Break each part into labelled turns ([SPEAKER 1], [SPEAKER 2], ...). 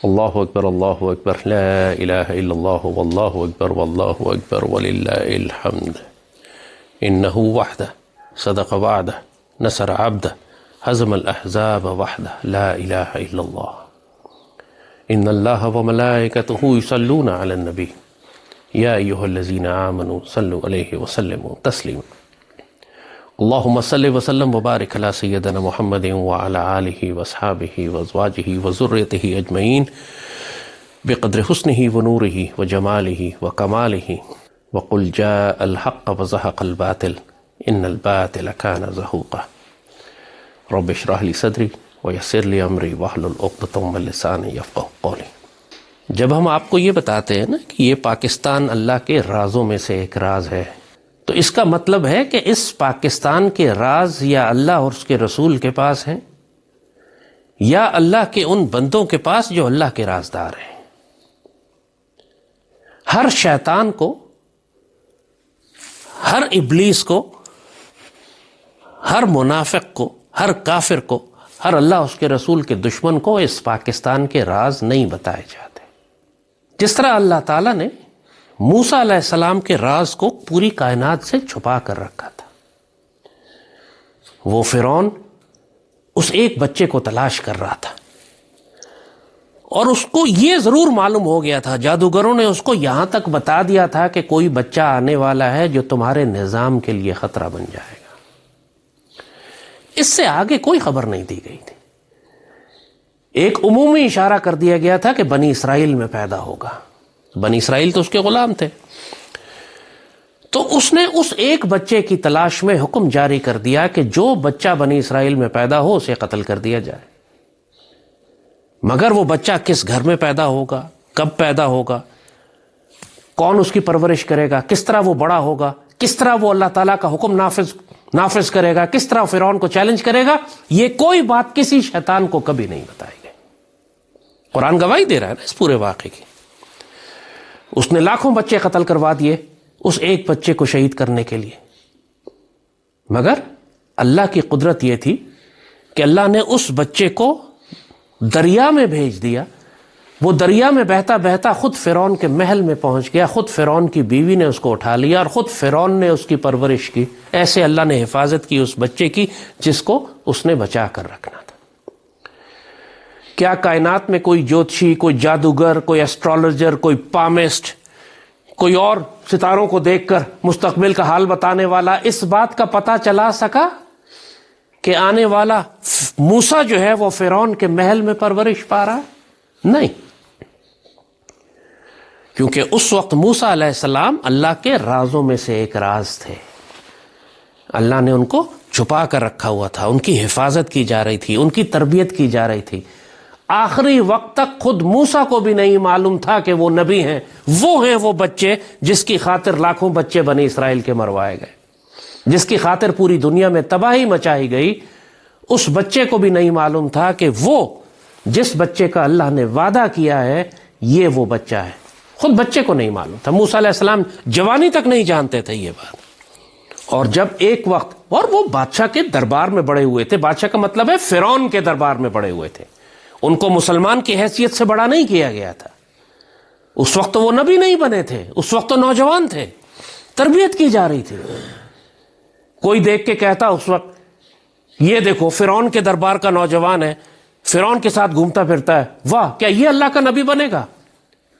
[SPEAKER 1] اللہ اکبر لا الہ الا اللہ واللہ اکبر وللہ الحمد انہ وحدہ صدق وعدہ نصر عبدہ ہزم الاحزاب وحدہ لا الہ الا اللہ ان اللہ وملائکتہ یصلون علی النبی یا ایہا الذین آمنوا صلوا علیہ وسلموا تسلیما اللہم صلی وسلم وبارک علی سیدنا محمد وعلی آلہ واصحابہ وازواجہ وذریتہ اجمعین بقدر حسنہ ونورہ وجمالہ وکمالہ وقل جاء الحق وزہق الباطل ان الباطل کان زہوقا رب اشرح لی صدری ویسر لی امری واحلل عقدۃ من لسانی یفقہوا قولی۔ جب ہم آپ کو یہ بتاتے ہیں نا کہ یہ پاکستان اللہ کے رازوں میں سے ایک راز ہے، تو اس کا مطلب ہے کہ اس پاکستان کے راز یا اللہ اور اس کے رسول کے پاس ہیں یا اللہ کے ان بندوں کے پاس جو اللہ کے رازدار ہیں۔ ہر شیطان کو، ہر ابلیس کو، ہر منافق کو، ہر کافر کو، ہر اللہ اس کے رسول کے دشمن کو اس پاکستان کے راز نہیں بتائے جاتے۔ جس طرح اللہ تعالیٰ نے موسیٰ علیہ السلام کے راز کو پوری کائنات سے چھپا کر رکھا تھا، وہ فرعون اس ایک بچے کو تلاش کر رہا تھا اور اس کو یہ ضرور معلوم ہو گیا تھا، جادوگروں نے اس کو یہاں تک بتا دیا تھا کہ کوئی بچہ آنے والا ہے جو تمہارے نظام کے لیے خطرہ بن جائے گا۔ اس سے آگے کوئی خبر نہیں دی گئی تھی، ایک عمومی اشارہ کر دیا گیا تھا کہ بنی اسرائیل میں پیدا ہوگا۔ بنی اسرائیل تو اس کے غلام تھے، تو اس نے اس ایک بچے کی تلاش میں حکم جاری کر دیا کہ جو بچہ بنی اسرائیل میں پیدا ہو اسے قتل کر دیا جائے، مگر وہ بچہ کس گھر میں پیدا ہوگا، کب پیدا ہوگا، کون اس کی پرورش کرے گا، کس طرح وہ بڑا ہوگا، کس طرح وہ اللہ تعالیٰ کا حکم نافذ کرے گا، کس طرح فرعون کو چیلنج کرے گا، یہ کوئی بات کسی شیطان کو کبھی نہیں بتائی گئی۔ قرآن گواہی دے رہا ہے نا اس پورے واقعے کی۔ اس نے لاکھوں بچے قتل کروا دیے اس ایک بچے کو شہید کرنے کے لیے، مگر اللہ کی قدرت یہ تھی کہ اللہ نے اس بچے کو دریا میں بھیج دیا، وہ دریا میں بہتا بہتا خود فرعون کے محل میں پہنچ گیا، خود فرعون کی بیوی نے اس کو اٹھا لیا اور خود فرعون نے اس کی پرورش کی۔ ایسے اللہ نے حفاظت کی اس بچے کی جس کو اس نے بچا کر رکھنا تھا۔ کیا کائنات میں کوئی جوتشی، کوئی جادوگر، کوئی ایسٹرالوجر، کوئی پامسٹ، کوئی اور ستاروں کو دیکھ کر مستقبل کا حال بتانے والا اس بات کا پتہ چلا سکا کہ آنے والا موسیٰ جو ہے وہ فرعون کے محل میں پرورش پا رہا ہے؟ نہیں، کیونکہ اس وقت موسیٰ علیہ السلام اللہ کے رازوں میں سے ایک راز تھے، اللہ نے ان کو چھپا کر رکھا ہوا تھا، ان کی حفاظت کی جا رہی تھی، ان کی تربیت کی جا رہی تھی۔ آخری وقت تک خود موسیٰ کو بھی نہیں معلوم تھا کہ وہ نبی ہیں، وہ بچے جس کی خاطر لاکھوں بچے بنی اسرائیل کے مروائے گئے، جس کی خاطر پوری دنیا میں تباہی مچائی گئی۔ اس بچے کو بھی نہیں معلوم تھا کہ وہ جس بچے کا اللہ نے وعدہ کیا ہے یہ وہ بچہ ہے، خود بچے کو نہیں معلوم تھا۔ موسیٰ علیہ السلام جوانی تک نہیں جانتے تھے یہ بات، اور جب ایک وقت، اور وہ بادشاہ کے دربار میں بڑے ہوئے تھے، بادشاہ کا مطلب ہے فرعون کے دربار میں بڑے ہوئے تھے، ان کو مسلمان کی حیثیت سے بڑا نہیں کیا گیا تھا۔ اس وقت تو وہ نبی نہیں بنے تھے، اس وقت تو نوجوان تھے، تربیت کی جا رہی تھی۔ کوئی دیکھ کے کہتا اس وقت، یہ دیکھو فرعون کے دربار کا نوجوان ہے، فرعون کے ساتھ گھومتا پھرتا ہے، واہ کیا یہ اللہ کا نبی بنے گا؟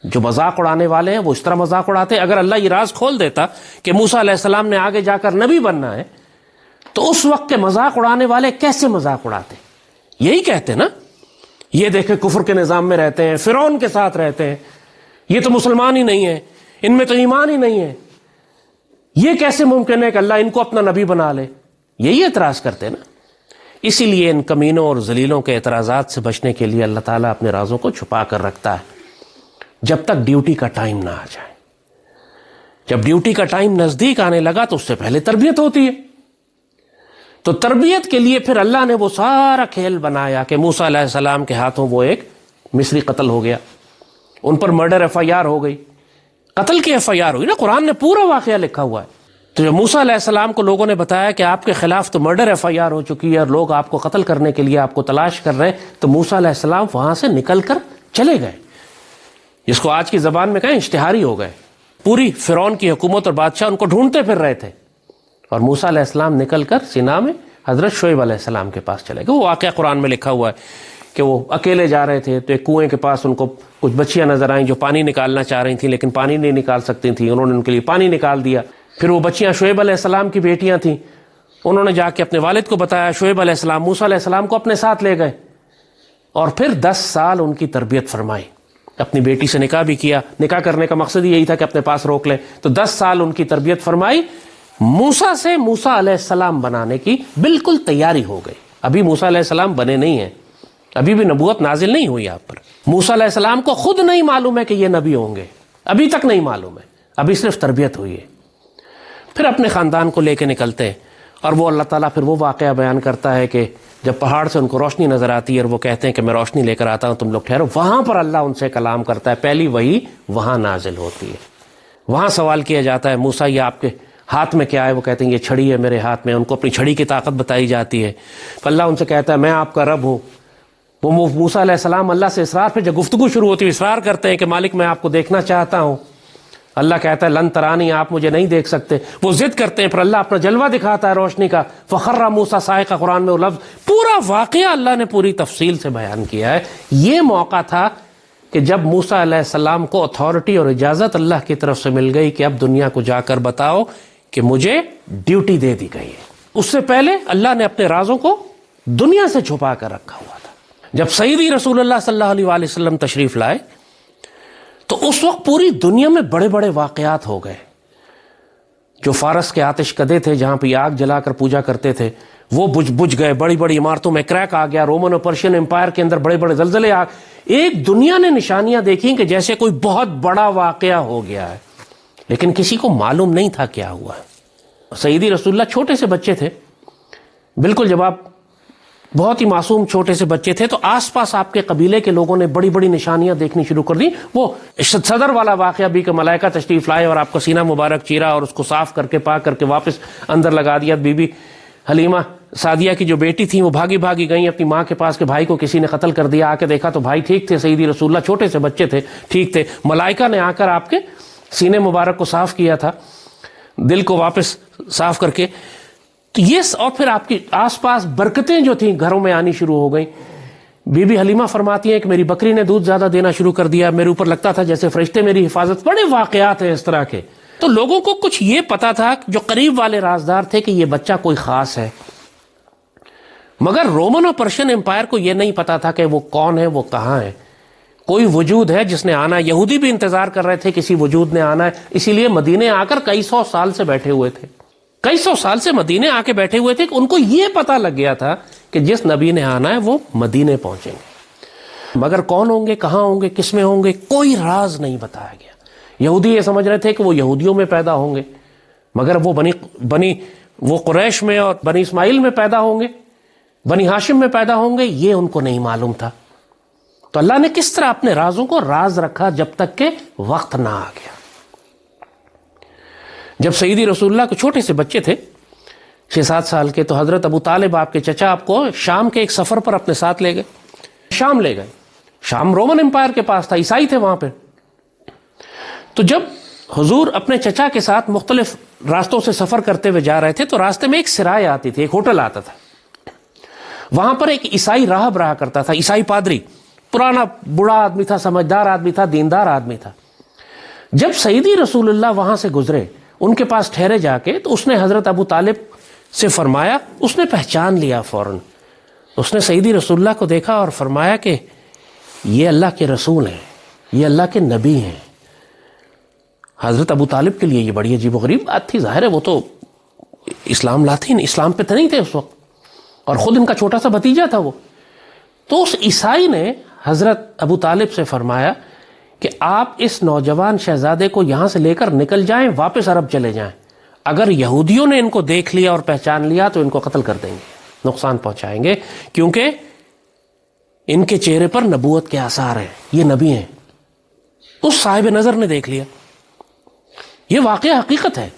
[SPEAKER 1] جو مذاق اڑانے والے ہیں وہ اس طرح مذاق اڑاتے۔ اگر اللہ یہ راز کھول دیتا کہ موسیٰ علیہ السلام نے آگے جا کر نبی بننا ہے، تو اس وقت کے مذاق اڑانے والے کیسے مذاق اڑاتے؟ یہی کہتے نا، یہ دیکھیں کفر کے نظام میں رہتے ہیں، فرعون کے ساتھ رہتے ہیں، یہ تو مسلمان ہی نہیں ہیں، ان میں تو ایمان ہی نہیں ہے، یہ کیسے ممکن ہے کہ اللہ ان کو اپنا نبی بنا لے؟ یہی اعتراض کرتے ہیں نا۔ اسی لیے ان کمینوں اور ذلیلوں کے اعتراضات سے بچنے کے لیے اللہ تعالیٰ اپنے رازوں کو چھپا کر رکھتا ہے جب تک ڈیوٹی کا ٹائم نہ آ جائے۔ جب ڈیوٹی کا ٹائم نزدیک آنے لگا تو اس سے پہلے تربیت ہوتی ہے، تو تربیت کے لیے پھر اللہ نے وہ سارا کھیل بنایا کہ موسیٰ علیہ السلام کے ہاتھوں وہ ایک مصری قتل ہو گیا، ان پر مرڈر ایف آئی آر ہو گئی، قتل کی ایف آئی آر ہوئی نا، قرآن نے پورا واقعہ لکھا ہوا ہے۔ تو جب موسیٰ علیہ السلام کو لوگوں نے بتایا کہ آپ کے خلاف تو مرڈر ایف آئی آر ہو چکی ہے اور لوگ آپ کو قتل کرنے کے لیے آپ کو تلاش کر رہے ہیں، تو موسیٰ علیہ السلام وہاں سے نکل کر چلے گئے، جس کو آج کی زبان میں کہیں اشتہاری ہو گئے. پوری فرعون کی حکومت اور بادشاہ ان کو ڈھونڈتے پھر رہے تھے، اور موسیٰ علیہ السلام نکل کر سینا میں حضرت شعیب علیہ السلام کے پاس چلے گئے. وہ واقعہ قرآن میں لکھا ہوا ہے کہ وہ اکیلے جا رہے تھے تو ایک کنویں کے پاس ان کو کچھ بچیاں نظر آئیں جو پانی نکالنا چاہ رہی تھیں لیکن پانی نہیں نکال سکتی تھیں. انہوں نے ان کے لیے پانی نکال دیا. پھر وہ بچیاں شعیب علیہ السلام کی بیٹیاں تھیں، انہوں نے جا کے اپنے والد کو بتایا. شعیب علیہ السلام موسیٰ علیہ السلام کو اپنے ساتھ لے گئے اور پھر 10 سال ان کی تربیت فرمائی. اپنی بیٹی سے نکاح بھی کیا. نکاح کرنے کا مقصد یہی تھا کہ اپنے پاس روک لیں. تو 10 سال ان کی تربیت فرمائی. موسیٰ سے موسیٰ علیہ السلام بنانے کی بالکل تیاری ہو گئی. ابھی موسیٰ علیہ السلام بنے نہیں ہیں، ابھی بھی نبوت نازل نہیں ہوئی آپ پر. موسیٰ علیہ السلام کو خود نہیں معلوم ہے کہ یہ نبی ہوں گے، ابھی تک نہیں معلوم ہے، ابھی صرف تربیت ہوئی ہے. پھر اپنے خاندان کو لے کے نکلتے ہیں، اور وہ اللہ تعالیٰ پھر وہ واقعہ بیان کرتا ہے کہ جب پہاڑ سے ان کو روشنی نظر آتی ہے اور وہ کہتے ہیں کہ میں روشنی لے کر آتا ہوں، تم لوگ ٹھہرو. وہاں پر اللہ ان سے کلام کرتا ہے. پہلی وحی وہاں نازل ہوتی ہے. وہاں سوال کیا جاتا ہے موسیٰ یہ آپ کے ہاتھ میں کیا ہے؟ وہ کہتے ہیں یہ چھڑی ہے میرے ہاتھ میں. ان کو اپنی چھڑی کی طاقت بتائی جاتی ہے. اللہ ان سے کہتا ہے میں آپ کا رب ہوں. وہ موسیٰ علیہ السلام اللہ سے اصرار پہ جب گفتگو شروع ہوتی ہے اصرار کرتے ہیں کہ مالک میں آپ کو دیکھنا چاہتا ہوں. اللہ کہتا ہے لن ترانی، آپ مجھے نہیں دیکھ سکتے. وہ ضد کرتے ہیں، پھر اللہ اپنا جلوہ دکھاتا ہے روشنی کا. فخر موسیٰ صاعقہ، قرآن میں وہ لفظ پورا واقعہ اللہ نے پوری تفصیل سے بیان کیا ہے. یہ موقع تھا کہ جب موسیٰ علیہ السلام کو اتھارٹی اور اجازت اللہ کی طرف سے مل گئی کہ اب دنیا کو جا کر بتاؤ کہ مجھے ڈیوٹی دے دی گئی ہے. اس سے پہلے اللہ نے اپنے رازوں کو دنیا سے چھپا کر رکھا ہوا تھا. جب سیدی رسول اللہ صلی اللہ علیہ وآلہ وسلم تشریف لائے تو اس وقت پوری دنیا میں بڑے بڑے واقعات ہو گئے. جو فارس کے آتش کدے تھے جہاں پہ آگ جلا کر پوجا کرتے تھے وہ بجھ گئے. بڑی بڑی عمارتوں میں کریک آ گیا. رومن اور پرشین امپائر کے اندر بڑے بڑے زلزلے آ. ایک دنیا نے نشانیاں دیکھیں کہ جیسے کوئی بہت بڑا واقعہ ہو گیا ہے، لیکن کسی کو معلوم نہیں تھا کیا ہوا ہے. سیدی رسول اللہ چھوٹے سے بچے تھے، بالکل جب آپ بہت ہی معصوم چھوٹے سے بچے تھے تو آس پاس آپ کے قبیلے کے لوگوں نے بڑی بڑی نشانیاں دیکھنی شروع کر دی. وہ صدر والا واقعہ بھی کہ ملائکہ تشریف لائے اور آپ کا سینہ مبارک چیرا اور اس کو صاف کر کے پاک کر کے واپس اندر لگا دیا. بی بی حلیمہ سعدیہ کی جو بیٹی تھی وہ بھاگی گئیں اپنی ماں کے پاس کہ بھائی کو کسی نے قتل کر دیا. آ کے دیکھا تو بھائی ٹھیک تھے. سیدی رسول اللہ چھوٹے سے بچے تھے، ٹھیک تھے. ملائکہ نے آ کر آپ کے سینے مبارک کو صاف کیا تھا، دل کو واپس صاف کر کے. تو یہ اور پھر آپ کی آس پاس برکتیں جو تھیں گھروں میں آنی شروع ہو گئیں. بی بی حلیمہ فرماتی ہیں کہ میری بکری نے دودھ زیادہ دینا شروع کر دیا، میرے اوپر لگتا تھا جیسے فرشتے میری حفاظت. بڑے واقعات ہیں اس طرح کے. تو لوگوں کو کچھ یہ پتا تھا، جو قریب والے رازدار تھے، کہ یہ بچہ کوئی خاص ہے. مگر رومن اور پرشین امپائر کو یہ نہیں پتا تھا کہ وہ کون ہے، وہ کہاں ہے. کوئی وجود ہے جس نے آنا ہے. یہودی بھی انتظار کر رہے تھے کسی وجود نے آنا ہے، اسی لیے مدینے آ کر کئی سو سال سے بیٹھے ہوئے تھے. کئی سو سال سے مدینے آ کے بیٹھے ہوئے تھے کہ ان کو یہ پتا لگ گیا تھا کہ جس نبی نے آنا ہے وہ مدینے پہنچیں گے. مگر کون ہوں گے، کہاں ہوں گے، کس میں ہوں گے، کوئی راز نہیں بتایا گیا. یہودی یہ سمجھ رہے تھے کہ وہ یہودیوں میں پیدا ہوں گے، مگر وہ وہ قریش میں اور بنی اسماعیل میں پیدا ہوں گے، بنی ہاشم میں پیدا ہوں گے، یہ ان کو نہیں معلوم تھا. تو اللہ نے کس طرح اپنے رازوں کو راز رکھا جب تک کہ وقت نہ آ گیا. جب سیدی رسول اللہ کو چھوٹے سے بچے تھے 6-7 سال کے، تو حضرت ابو طالب آپ کے چچا آپ کو شام کے ایک سفر پر اپنے ساتھ لے گئے. شام لے گئے. شام رومن امپائر کے پاس تھا، عیسائی تھے وہاں پہ. تو جب حضور اپنے چچا کے ساتھ مختلف راستوں سے سفر کرتے ہوئے جا رہے تھے تو راستے میں ایک سرائے آتی تھی، ایک ہوٹل آتا تھا. وہاں پر ایک عیسائی راہب رہا کرتا تھا، عیسائی پادری، پرانا بڑا آدمی تھا، سمجھدار آدمی تھا، دیندار آدمی تھا. جب سیدی رسول اللہ وہاں سے گزرے، ان کے پاس ٹھہرے جا کے، تو اس نے حضرت ابو طالب سے فرمایا، اس نے پہچان لیا فوراً. اس نے سیدی رسول اللہ کو دیکھا اور فرمایا کہ یہ اللہ کے رسول ہیں، یہ اللہ کے نبی ہیں. حضرت ابو طالب کے لیے یہ بڑی عجیب و غریب بات تھی. ظاہر ہے وہ تو اسلام لاتے ہی اسلام پہ تو نہیں تھے اس وقت، اور خود ان کا چھوٹا سا بھتیجا تھا وہ. تو اس عیسائی نے حضرت ابو طالب سے فرمایا کہ آپ اس نوجوان شہزادے کو یہاں سے لے کر نکل جائیں، واپس عرب چلے جائیں. اگر یہودیوں نے ان کو دیکھ لیا اور پہچان لیا تو ان کو قتل کر دیں گے، نقصان پہنچائیں گے، کیونکہ ان کے چہرے پر نبوت کے آثار ہیں، یہ نبی ہیں. اس صاحب نظر نے دیکھ لیا. یہ واقعہ حقیقت ہے،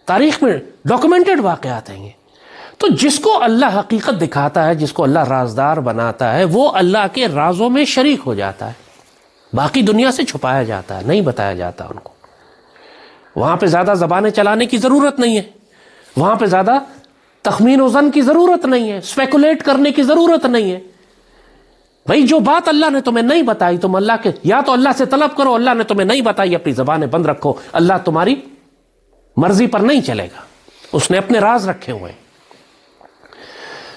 [SPEAKER 1] تاریخ میں ڈاکومنٹڈ واقعات ہیں یہ. تو جس کو اللہ حقیقت دکھاتا ہے، جس کو اللہ رازدار بناتا ہے، وہ اللہ کے رازوں میں شریک ہو جاتا ہے، باقی دنیا سے چھپایا جاتا ہے، نہیں بتایا جاتا ان کو۔ وہاں پہ زیادہ زبانیں چلانے کی ضرورت نہیں ہے، وہاں پہ زیادہ تخمین و ظن کی ضرورت نہیں ہے، اسپیکولیٹ کرنے کی ضرورت نہیں ہے۔ بھائی جو بات اللہ نے تمہیں نہیں بتائی، تم اللہ کے یا تو اللہ سے طلب کرو، اللہ نے تمہیں نہیں بتائی اپنی زبانیں بند رکھو، اللہ تمہاری مرضی پر نہیں چلے گا، اس نے اپنے راز رکھے ہوئے ہیں۔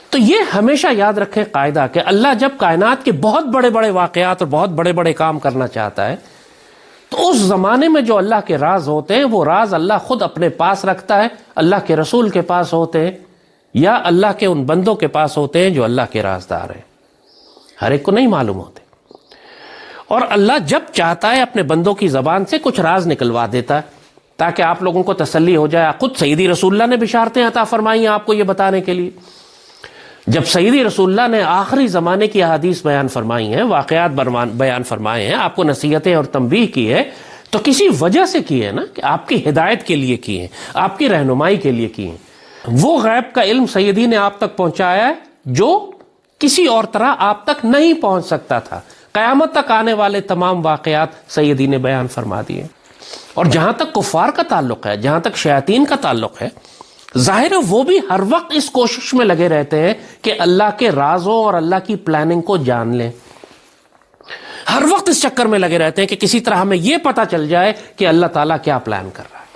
[SPEAKER 1] تو یہ ہمیشہ یاد رکھیں قاعدہ کہ اللہ جب کائنات کے بہت بڑے بڑے واقعات اور بہت بڑے بڑے کام کرنا چاہتا ہے تو اس زمانے میں جو اللہ کے راز ہوتے ہیں وہ راز اللہ خود اپنے پاس رکھتا ہے، اللہ کے رسول کے پاس ہوتے ہیں یا اللہ کے ان بندوں کے پاس ہوتے ہیں جو اللہ کے رازدار ہیں، ہر ایک کو نہیں معلوم ہوتے۔ اور اللہ جب چاہتا ہے اپنے بندوں کی زبان سے کچھ راز نکلوا دیتا ہے تاکہ آپ لوگوں کو تسلی ہو جائے۔ خود سیدی رسول اللہ نے بشارتیں عطا فرمائی ہیں آپ کو یہ بتانے کے لیے۔ جب سیدی رسول اللہ نے آخری زمانے کی احادیث بیان فرمائی ہیں، واقعات بیان فرمائے ہیں، آپ کو نصیحتیں اور تنبیہ کی ہے، تو کسی وجہ سے کی ہے نا، کہ آپ کی ہدایت کے لیے کی ہیں، آپ کی رہنمائی کے لیے کی ہیں۔ وہ غیب کا علم سیدی نے آپ تک پہنچایا ہے جو کسی اور طرح آپ تک نہیں پہنچ سکتا تھا۔ قیامت تک آنے والے تمام واقعات سیدی نے بیان فرما دیے۔ اور جہاں تک کفار کا تعلق ہے، جہاں تک شیاطین کا تعلق ہے، ظاہر ہے وہ بھی ہر وقت اس کوشش میں لگے رہتے ہیں کہ اللہ کے رازوں اور اللہ کی پلاننگ کو جان لیں، ہر وقت اس چکر میں لگے رہتے ہیں کہ کسی طرح ہمیں یہ پتا چل جائے کہ اللہ تعالیٰ کیا پلان کر رہا ہے۔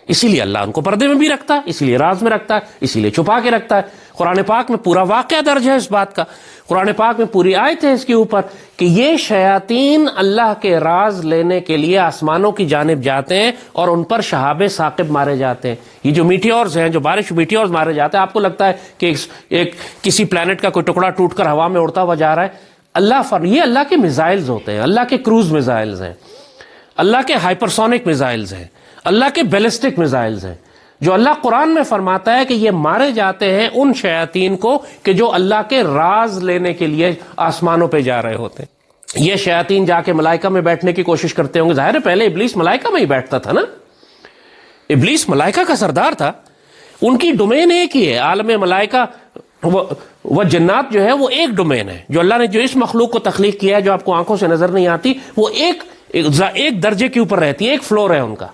[SPEAKER 1] اسی لیے اللہ ان کو پردے میں بھی رکھتا ہے، اسی لیے راز میں رکھتا ہے، اسی لیے چھپا کے رکھتا ہے۔ قرآن پاک میں پورا واقعہ درج ہے اس بات کا، قرآن پاک میں پوری آیت ہے اس کے اوپر کہ یہ شیاطین اللہ کے راز لینے کے لیے آسمانوں کی جانب جاتے ہیں اور ان پر شہاب ثاقب مارے جاتے ہیں۔ یہ جو میٹیورز ہیں، جو بارش میٹیورز مارے جاتے ہیں، آپ کو لگتا ہے کہ ایک کسی پلانٹ کا کوئی ٹکڑا ٹوٹ کر ہوا میں اڑتا ہوا جا رہا ہے۔ یہ اللہ کے میزائلز ہوتے ہیں، اللہ کے کروز میزائلز ہیں، اللہ کے ہائپرسونک میزائلز ہیں، اللہ کے بیلسٹک میزائلز ہیں، جو اللہ قرآن میں فرماتا ہے کہ یہ مارے جاتے ہیں ان شیاطین کو کہ جو اللہ کے راز لینے کے لیے آسمانوں پہ جا رہے ہوتے ہیں۔ یہ شیاطین جا کے ملائکہ میں بیٹھنے کی کوشش کرتے ہوں گے، ظاہر ہے پہلے ابلیس ملائکہ میں ہی بیٹھتا تھا نا، ابلیس ملائکہ کا سردار تھا، ان کی ڈومین ایک ہی ہے، عالم ملائکہ وہ جنات جو ہے وہ ایک ڈومین ہے۔ جو اللہ نے جو اس مخلوق کو تخلیق کیا ہے جو آپ کو آنکھوں سے نظر نہیں آتی، وہ ایک درجے کے اوپر رہتی ہے، ایک فلور ہے ان کا۔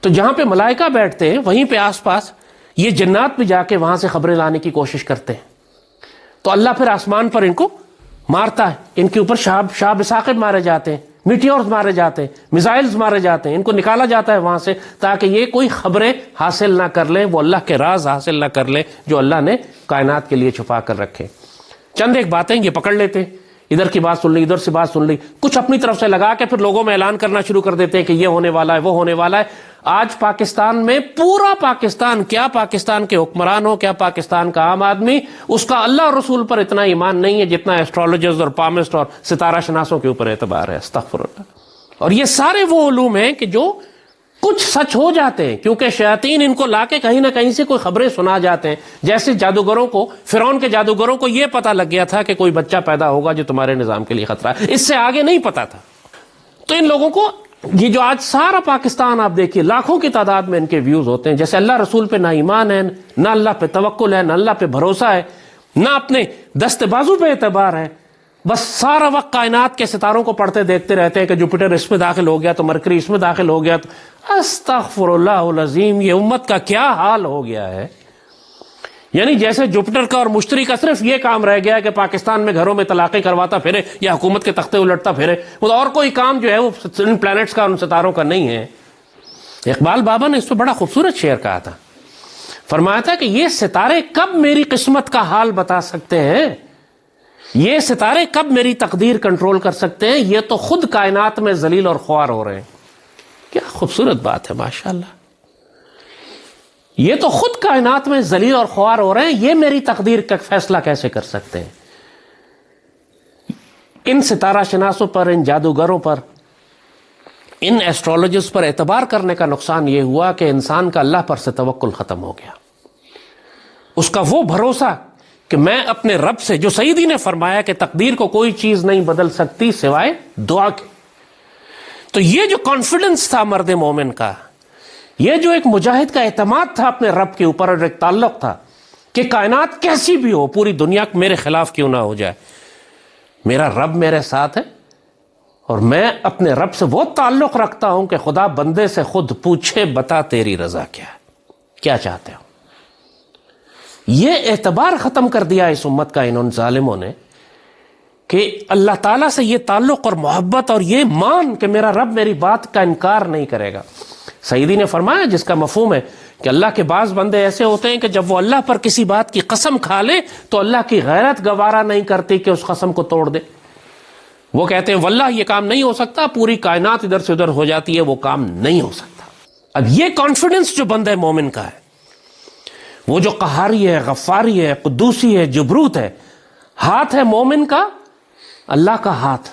[SPEAKER 1] تو جہاں پہ ملائکہ بیٹھتے ہیں وہیں پہ آس پاس یہ جنات بھی جا کے وہاں سے خبریں لانے کی کوشش کرتے ہیں۔ تو اللہ پھر آسمان پر ان کو مارتا ہے، ان کے اوپر شہاب ثاقب مارے جاتے ہیں، میٹیورز مارے جاتے ہیں، میزائلز مارے جاتے ہیں، ان کو نکالا جاتا ہے وہاں سے تاکہ یہ کوئی خبریں حاصل نہ کر لیں، وہ اللہ کے راز حاصل نہ کر لیں جو اللہ نے کائنات کے لیے چھپا کر رکھے۔ چند ایک باتیں یہ پکڑ لیتے ہیں، ادھر کی بات سن لی، ادھر سے بات سن لی، کچھ اپنی طرف سے لگا کے پھر لوگوں میں اعلان کرنا شروع کر دیتے ہیں کہ یہ ہونے والا ہے، وہ ہونے والا ہے۔ آج پاکستان میں پورا پاکستان، کیا پاکستان کے حکمران ہو، کیا پاکستان کا عام آدمی، اس کا اللہ اور رسول پر اتنا ایمان نہیں ہے جتنا ایسٹرولوجرز اور پامسٹ اور ستارہ شناسوں کے اوپر اعتبار ہے۔ استغفر اللہ۔ اور یہ سارے وہ علوم ہیں کہ جو کچھ سچ ہو جاتے ہیں کیونکہ شیاطین ان کو لا کے کہیں نہ کہیں سے کوئی خبریں سنا جاتے ہیں۔ جیسے جادوگروں کو، فرعون کے جادوگروں کو یہ پتا لگ گیا تھا کہ کوئی بچہ پیدا ہوگا جو تمہارے نظام کے لیے خطرہ ہے، اس سے آگے نہیں پتا تھا۔ تو ان لوگوں کو یہ جو آج سارا پاکستان آپ دیکھیے لاکھوں کی تعداد میں ان کے ویوز ہوتے ہیں، جیسے اللہ رسول پہ نہ ایمان ہے، نہ اللہ پہ توکل ہے، نہ اللہ پہ بھروسہ ہے، نہ اپنے دست بازو پہ اعتبار ہے، بس سارا وقت کائنات کے ستاروں کو پڑھتے دیکھتے رہتے ہیں کہ جوپیٹر اس میں داخل ہو گیا تو مرکری اس میں داخل ہو گیا۔ تو استغفر اللہ العظیم، یہ امت کا کیا حال ہو گیا ہے۔ یعنی جیسے جوپیٹر کا اور مشتری کا صرف یہ کام رہ گیا ہے کہ پاکستان میں گھروں میں طلاقیں کرواتا پھرے یا حکومت کے تختے الٹتا پھرے، اور کوئی کام جو ہے وہ ان پلانٹس کا، ان ستاروں کا نہیں ہے۔ اقبال بابا نے اس پہ بڑا خوبصورت شعر کہا تھا، فرمایا تھا کہ یہ ستارے کب میری قسمت کا حال بتا سکتے ہیں، یہ ستارے کب میری تقدیر کنٹرول کر سکتے ہیں، یہ تو خود کائنات میں ذلیل اور خوار ہو رہے ہیں۔ کیا خوبصورت بات ہے، ماشاءاللہ۔ یہ تو خود کائنات میں ذلیل اور خوار ہو رہے ہیں، یہ میری تقدیر کا فیصلہ کیسے کر سکتے ہیں۔ ان ستارہ شناسوں پر، ان جادوگروں پر، ان ایسٹرولوجرز پر اعتبار کرنے کا نقصان یہ ہوا کہ انسان کا اللہ پر سے توکل ختم ہو گیا، اس کا وہ بھروسہ کہ میں اپنے رب سے، جو سیدی نے فرمایا کہ تقدیر کو کوئی چیز نہیں بدل سکتی سوائے دعا کے۔ تو یہ جو کانفیڈنس تھا مرد مومن کا یہ جو ایک مجاہد کا اعتماد تھا اپنے رب کے اوپر اور ایک تعلق تھا کہ کائنات کیسی بھی ہو، پوری دنیا میرے خلاف کیوں نہ ہو جائے، میرا رب میرے ساتھ ہے اور میں اپنے رب سے وہ تعلق رکھتا ہوں کہ خدا بندے سے خود پوچھے بتا تیری رضا کیا ہے، کیا چاہتے ہو۔ یہ اعتبار ختم کر دیا اس امت کا ان ظالموں نے کہ اللہ تعالیٰ سے یہ تعلق اور محبت اور یہ مان کہ میرا رب میری بات کا انکار نہیں کرے گا۔ سیدی نے فرمایا جس کا مفہوم ہے کہ اللہ کے بعض بندے ایسے ہوتے ہیں کہ جب وہ اللہ پر کسی بات کی قسم کھا لے تو اللہ کی غیرت گوارا نہیں کرتی کہ اس قسم کو توڑ دے۔ وہ کہتے ہیں واللہ یہ کام نہیں ہو سکتا، پوری کائنات ادھر سے ادھر ہو جاتی ہے، وہ کام نہیں ہو سکتا۔ اب یہ کانفیڈنس جو بندہ مومن کا ہے، وہ جو قہاری ہے، غفاری ہے، قدوسی ہے، جبروت ہے، ہاتھ ہے مومن کا اللہ کا ہاتھ۔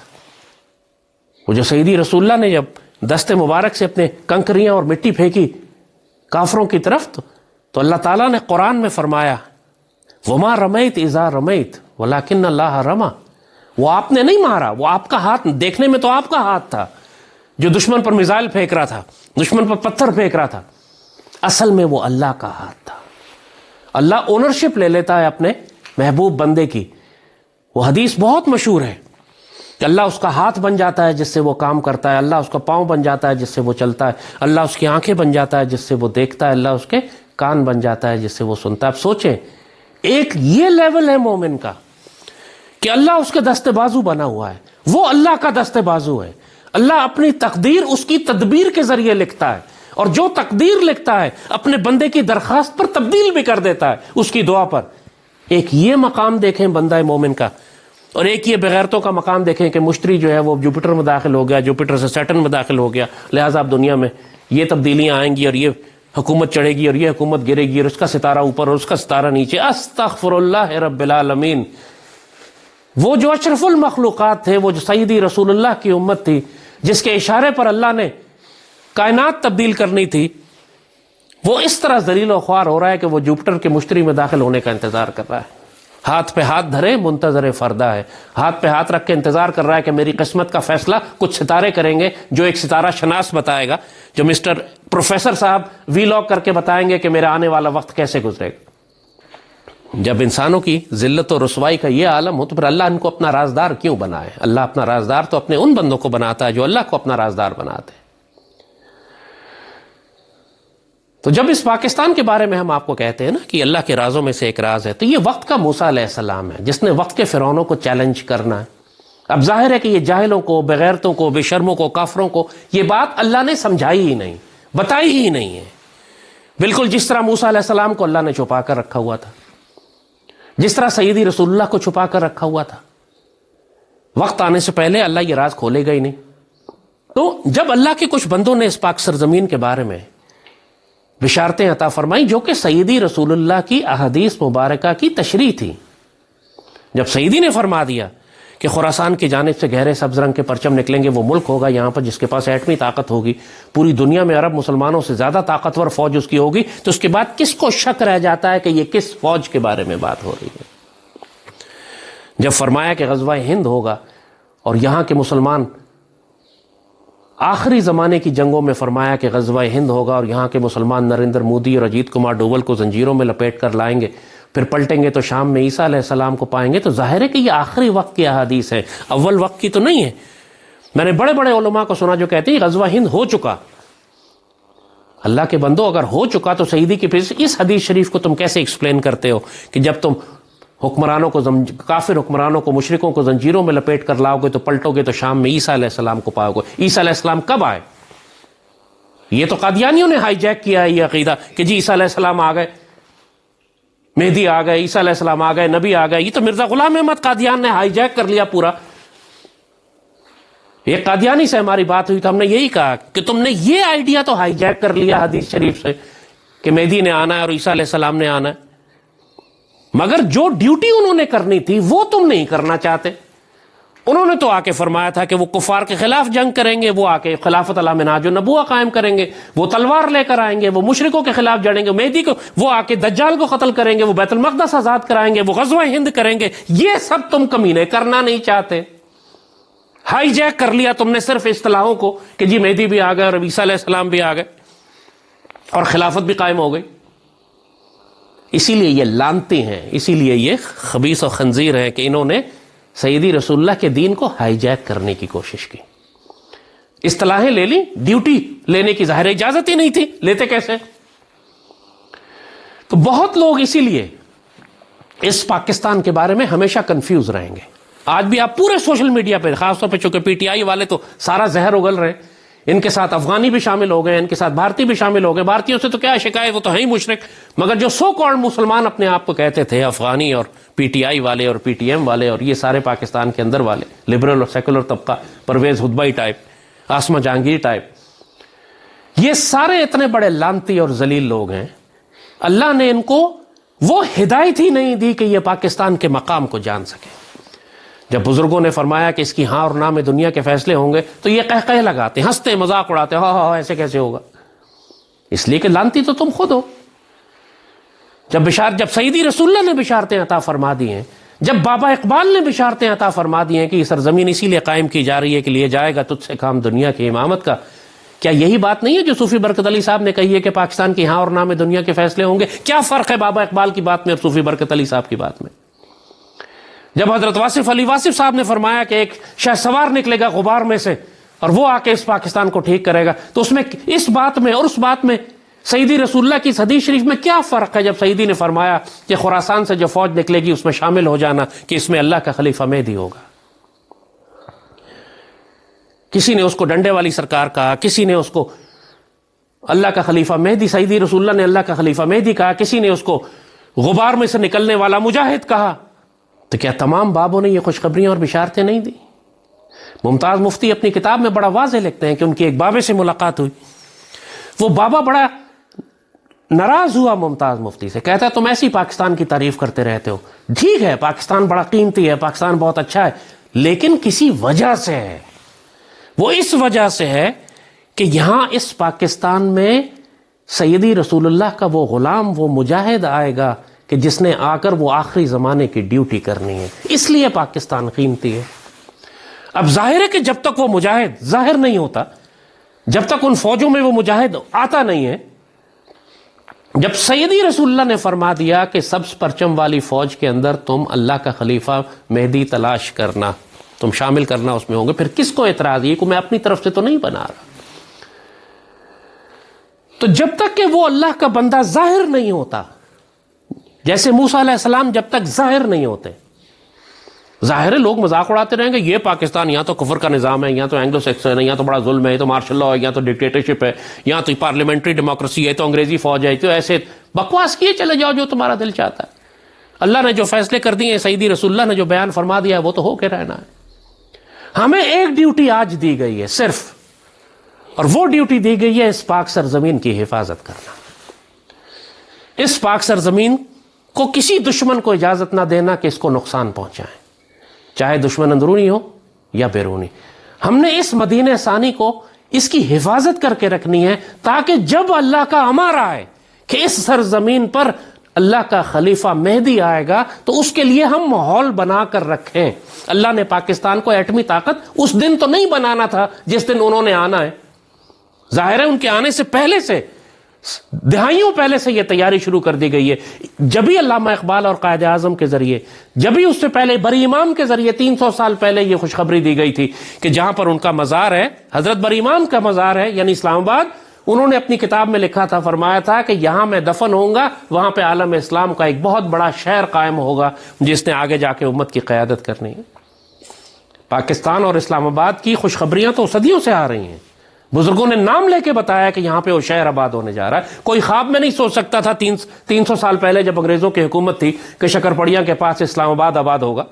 [SPEAKER 1] وہ جو سیدی رسول اللہ نے جب دست مبارک سے اپنے کنکریاں اور مٹی پھینکی کافروں کی طرف تو اللہ تعالیٰ نے قرآن میں فرمایا وما رمیت اذا رمیت ولکن اللہ رما، وہ آپ نے نہیں مارا، وہ آپ کا ہاتھ، دیکھنے میں تو آپ کا ہاتھ تھا جو دشمن پر میزائل پھینک رہا تھا، دشمن پر پتھر پھینک رہا تھا، اصل میں وہ اللہ کا ہاتھ تھا۔ اللہ اونرشپ لے لیتا ہے اپنے محبوب بندے کی۔ وہ حدیث بہت مشہور ہے کہ اللہ اس کا ہاتھ بن جاتا ہے جس سے وہ کام کرتا ہے، اللہ اس کا پاؤں بن جاتا ہے جس سے وہ چلتا ہے، اللہ اس کی آنکھیں بن جاتا ہے جس سے وہ دیکھتا ہے، اللہ اس کے کان بن جاتا ہے جس سے وہ سنتا ہے۔ اب سوچیں، ایک یہ لیول ہے مومن کا کہ اللہ اس کے دست بازو بنا ہوا ہے، وہ اللہ کا دست بازو ہے۔ اللہ اپنی تقدیر اس کی تدبیر کے ذریعے لکھتا ہے، اور جو تقدیر لکھتا ہے اپنے بندے کی درخواست پر تبدیل بھی کر دیتا ہے اس کی دعا پر۔ ایک یہ مقام دیکھیں بندہ مومن کا، اور ایک یہ بغیرتوں کا مقام دیکھیں کہ مشتری جو ہے وہ جوپیٹر میں داخل ہو گیا، جوپیٹر سے سیٹرن میں داخل ہو گیا، لہٰذا اب دنیا میں یہ تبدیلیاں آئیں گی اور یہ حکومت چڑھے گی اور یہ حکومت گرے گی اور اس کا ستارہ اوپر اور اس کا ستارہ نیچے۔ استغفر اللہ رب العالمین۔ وہ جو اشرف المخلوقات تھے، وہ جو سیدی رسول اللہ کی امت تھی، جس کے اشارے پر اللہ نے کائنات تبدیل کرنی تھی، وہ اس طرح ذلیل و خوار ہو رہا ہے کہ وہ جوپیٹر کے مشتری میں داخل ہونے کا انتظار کر رہا ہے۔ ہاتھ پہ ہاتھ دھرے منتظر فردا ہے، ہاتھ پہ ہاتھ رکھ کے انتظار کر رہا ہے کہ میری قسمت کا فیصلہ کچھ ستارے کریں گے، جو ایک ستارہ شناس بتائے گا، جو مسٹر پروفیسر صاحب وی لاگ کر کے بتائیں گے کہ میرا آنے والا وقت کیسے گزرے گا۔ جب انسانوں کی ذلت و رسوائی کا یہ عالم ہو تو پھر اللہ ان کو اپنا رازدار کیوں بنائے؟ اللہ اپنا رازدار تو اپنے ان بندوں کو بناتا ہے جو اللہ کو اپنا رازدار بناتے ہیں۔ تو جب اس پاکستان کے بارے میں ہم آپ کو کہتے ہیں نا کہ اللہ کے رازوں میں سے ایک راز ہے، تو یہ وقت کا موسیٰ علیہ السلام ہے جس نے وقت کے فرعونوں کو چیلنج کرنا ہے۔ اب ظاہر ہے کہ یہ جاہلوں کو، بغیرتوں کو، بے شرموں کو، کافروں کو یہ بات اللہ نے سمجھائی ہی نہیں، بتائی ہی نہیں ہے، بالکل جس طرح موسیٰ علیہ السلام کو اللہ نے چھپا کر رکھا ہوا تھا، جس طرح سیدی رسول اللہ کو چھپا کر رکھا ہوا تھا۔ وقت آنے سے پہلے اللہ یہ راز کھولے گا ہی نہیں۔ تو جب اللہ کے کچھ بندوں نے اس پاک سرزمین کے بارے میں بشارتیں عطا فرمائیں جو کہ سیدی رسول اللہ کی احادیث مبارکہ کی تشریح تھی، جب سیدی نے فرما دیا کہ خراسان کی جانب سے گہرے سبز رنگ کے پرچم نکلیں گے، وہ ملک ہوگا یہاں پر جس کے پاس ایٹمی طاقت ہوگی، پوری دنیا میں عرب مسلمانوں سے زیادہ طاقتور فوج اس کی ہوگی، تو اس کے بعد کس کو شک رہ جاتا ہے کہ یہ کس فوج کے بارے میں بات ہو رہی ہے؟ جب فرمایا کہ غزوہ ہند ہوگا اور یہاں کے مسلمان آخری زمانے کی جنگوں میں فرمایا کہ غزوہ ہند ہوگا اور یہاں کے مسلمان نریندر مودی اور اجیت کمار ڈوبل کو زنجیروں میں لپیٹ کر لائیں گے، پھر پلٹیں گے تو شام میں عیسیٰ علیہ السلام کو پائیں گے، تو ظاہر ہے کہ یہ آخری وقت کی احادیث ہے، اول وقت کی تو نہیں ہے۔ میں نے بڑے بڑے علماء کو سنا جو کہتے ہیں غزوہ ہند ہو چکا۔ اللہ کے بندو، اگر ہو چکا تو سیدی کی پھر اس حدیث شریف کو تم کیسے ایکسپلین کرتے ہو کہ جب تم حکمرانوں کو کافر حکمرانوں کو، مشرکوں کو زنجیروں میں لپیٹ کر لاؤ گے تو پلٹو گے تو شام میں عیسیٰ علیہ السلام کو پاؤ گے؟ عیسیٰ علیہ السلام کب آئے؟ یہ تو قادیانیوں نے ہائی جیک کیا ہے یہ عقیدہ کہ جی عیسیٰ علیہ السلام آ گئے، مہدی آ گئے، عیسیٰ علیہ السلام آ گئے، نبی آ گئے۔ یہ تو مرزا غلام احمد قادیان نے ہائی جیک کر لیا پورا۔ یہ قادیانی سے ہماری بات ہوئی تو ہم نے یہی کہا کہ تم نے یہ آئیڈیا تو ہائی جیک کر لیا حدیث شریف سے کہ مہدی نے آنا ہے اور عیسیٰ علیہ السلام نے آنا ہے، مگر جو ڈیوٹی انہوں نے کرنی تھی وہ تم نہیں کرنا چاہتے۔ انہوں نے تو آ کے فرمایا تھا کہ وہ کفار کے خلاف جنگ کریں گے، وہ آ کے خلافت علی منہاج النبوہ قائم کریں گے، وہ تلوار لے کر آئیں گے، وہ مشرکوں کے خلاف جڑیں گے، مہدی کو وہ آ کے دجال کو قتل کریں گے، وہ بیت المقدس آزاد کرائیں گے، وہ غزوہ ہند کریں گے۔ یہ سب تم کمینے کرنا نہیں چاہتے، ہائی جیک کر لیا تم نے صرف اصطلاحوں کو کہ جی مہدی بھی آ گئے اور عیسیٰ علیہ السلام بھی آ گئے۔ اور خلافت بھی قائم ہو گئی. اسی لیے یہ لانتی ہیں, اسی لیے یہ خبیث و خنزیر ہیں کہ انہوں نے سیدی رسول اللہ کے دین کو ہائی جیک کرنے کی کوشش کی. اصطلاحیں لے لی, ڈیوٹی لینے کی ظاہر اجازت ہی نہیں تھی, لیتے کیسے؟ تو بہت لوگ اسی لیے اس پاکستان کے بارے میں ہمیشہ کنفیوز رہیں گے. آج بھی آپ پورے سوشل میڈیا پہ, خاص طور پہ چونکہ پی ٹی آئی والے تو سارا زہر اگل رہے ہیں, ان کے ساتھ افغانی بھی شامل ہو گئے, ان کے ساتھ بھارتی بھی شامل ہو گئے. بھارتیوں سے تو کیا شکایت, وہ تو ہیں ہی مشرک. مگر جو سو کالڈ مسلمان اپنے آپ کو کہتے تھے, افغانی اور پی ٹی آئی والے اور پی ٹی ایم والے اور یہ سارے پاکستان کے اندر والے لبرل اور سیکولر طبقہ, پرویز ہدبئی ٹائپ, آسما جہانگیر ٹائپ, یہ سارے اتنے بڑے لانتی اور ذلیل لوگ ہیں. اللہ نے ان کو وہ ہدایت ہی نہیں دی کہ یہ پاکستان کے مقام کو جان سکے. جب بزرگوں نے فرمایا کہ اس کی ہاں اور نہ میں دنیا کے فیصلے ہوں گے تو یہ قہقہے لگاتے, ہنستے, مذاق اڑاتے, ہاں ہاں ایسے کیسے ہوگا. اس لیے کہ لانتی تو تم خود ہو. جب سیدی رسول اللہ نے بشارتیں عطا فرما دی ہیں, جب بابا اقبال نے بشارتیں عطا فرما دی ہیں کہ یہ سرزمین اسی لیے قائم کی جا رہی ہے کہ لیے جائے گا تجھ سے کام دنیا کی امامت کا, کیا یہی بات نہیں ہے جو صوفی برکت علی صاحب نے کہی ہے کہ پاکستان کی ہاں اور نہ میں دنیا کے فیصلے ہوں گے؟ کیا فرق ہے بابا اقبال کی بات میں اور صوفی برکت علی صاحب کی بات میں؟ جب حضرت واصف علی واصف صاحب نے فرمایا کہ ایک شہ سوار نکلے گا غبار میں سے اور وہ آ کے اس پاکستان کو ٹھیک کرے گا, تو اس میں اس بات میں اور اس بات میں سیدی رسول اللہ کی اس حدیث شریف میں کیا فرق ہے؟ جب سیدی نے فرمایا کہ خراسان سے جو فوج نکلے گی اس میں شامل ہو جانا کہ اس میں اللہ کا خلیفہ مہدی ہوگا. کسی نے اس کو ڈنڈے والی سرکار کہا, کسی نے اس کو اللہ کا خلیفہ مہدی, سیدی رسول اللہ نے اللہ کا خلیفہ مہدی کہا, کسی نے اس کو غبار میں سے نکلنے والا مجاہد کہا. تو کیا تمام بابوں نے یہ خوشخبریاں اور بشارتیں نہیں دی؟ ممتاز مفتی اپنی کتاب میں بڑا واضح لکھتے ہیں کہ ان کی ایک بابے سے ملاقات ہوئی. وہ بابا بڑا ناراض ہوا ممتاز مفتی سے, کہتا ہے تم ایسی پاکستان کی تعریف کرتے رہتے ہو, ٹھیک ہے پاکستان بڑا قیمتی ہے, پاکستان بہت اچھا ہے, لیکن کسی وجہ سے ہے. وہ اس وجہ سے ہے کہ یہاں اس پاکستان میں سیدی رسول اللہ کا وہ غلام, وہ مجاہد آئے گا کہ جس نے آ کر وہ آخری زمانے کی ڈیوٹی کرنی ہے, اس لیے پاکستان قیمتی ہے. اب ظاہر ہے کہ جب تک وہ مجاہد ظاہر نہیں ہوتا, جب تک ان فوجوں میں وہ مجاہد آتا نہیں ہے, جب سیدی رسول اللہ نے فرما دیا کہ سبز پرچم والی فوج کے اندر تم اللہ کا خلیفہ مہدی تلاش کرنا, تم شامل کرنا اس میں ہوں گے, پھر کس کو اعتراض, یہ کہ میں اپنی طرف سے تو نہیں بنا رہا. تو جب تک کہ وہ اللہ کا بندہ ظاہر نہیں ہوتا, جیسے موسیٰ علیہ السلام جب تک ظاہر نہیں ہوتے, ظاہر ہے لوگ مذاق اڑاتے رہیں گے, یہ پاکستان یہاں تو کفر کا نظام ہے, یہاں تو اینگلو سیکسن ہے, یہاں تو بڑا ظلم ہے, یہ تو مارشل لاء ہے, یہاں تو ڈکٹیٹرشپ ہے, یہاں تو پارلیمنٹری ڈیموکریسی ہے, تو انگریزی فوج ہے, تو ایسے بکواس کیے چلے جاؤ جو تمہارا دل چاہتا ہے. اللہ نے جو فیصلے کر دیے ہیں, سیدی رسول اللہ نے جو بیان فرما دیا ہے, وہ تو ہو کے رہنا ہے. ہمیں ایک ڈیوٹی آج دی گئی ہے صرف, اور وہ ڈیوٹی دی گئی ہے اس پاک سرزمین کی حفاظت کرنا. اس پاک سرزمین کو کسی دشمن کو اجازت نہ دینا کہ اس کو نقصان پہنچائیں, چاہے دشمن اندرونی ہو یا بیرونی. ہم نے اس مدینہ ثانی کو اس کی حفاظت کر کے رکھنی ہے, تاکہ جب اللہ کا امر آئے کہ اس سرزمین پر اللہ کا خلیفہ مہدی آئے گا تو اس کے لیے ہم ماحول بنا کر رکھیں. اللہ نے پاکستان کو ایٹمی طاقت اس دن تو نہیں بنانا تھا جس دن انہوں نے آنا ہے. ظاہر ہے ان کے آنے سے پہلے سے, دہائیوں پہلے سے یہ تیاری شروع کر دی گئی ہے. جبھی علامہ اقبال اور قائد اعظم کے ذریعے, جبھی اس سے پہلے بری امام کے ذریعے 300 سال پہلے یہ خوشخبری دی گئی تھی کہ جہاں پر ان کا مزار ہے, حضرت بری امام کا مزار ہے یعنی اسلام آباد, انہوں نے اپنی کتاب میں لکھا تھا, فرمایا تھا کہ یہاں میں دفن ہوں گا, وہاں پہ عالم اسلام کا ایک بہت بڑا شہر قائم ہوگا جس نے آگے جا کے امت کی قیادت کرنی ہے. پاکستان اور اسلام آباد کی خوشخبریاں تو صدیوں سے آ رہی ہیں. بزرگوں نے نام لے کے بتایا کہ یہاں پہ وہ شہر آباد ہونے جا رہا ہے. کوئی خواب میں نہیں سوچ سکتا تھا 300 سال پہلے جب انگریزوں کی حکومت تھی کہ شکرپڑیاں کے پاس اسلام آباد آباد ہوگا.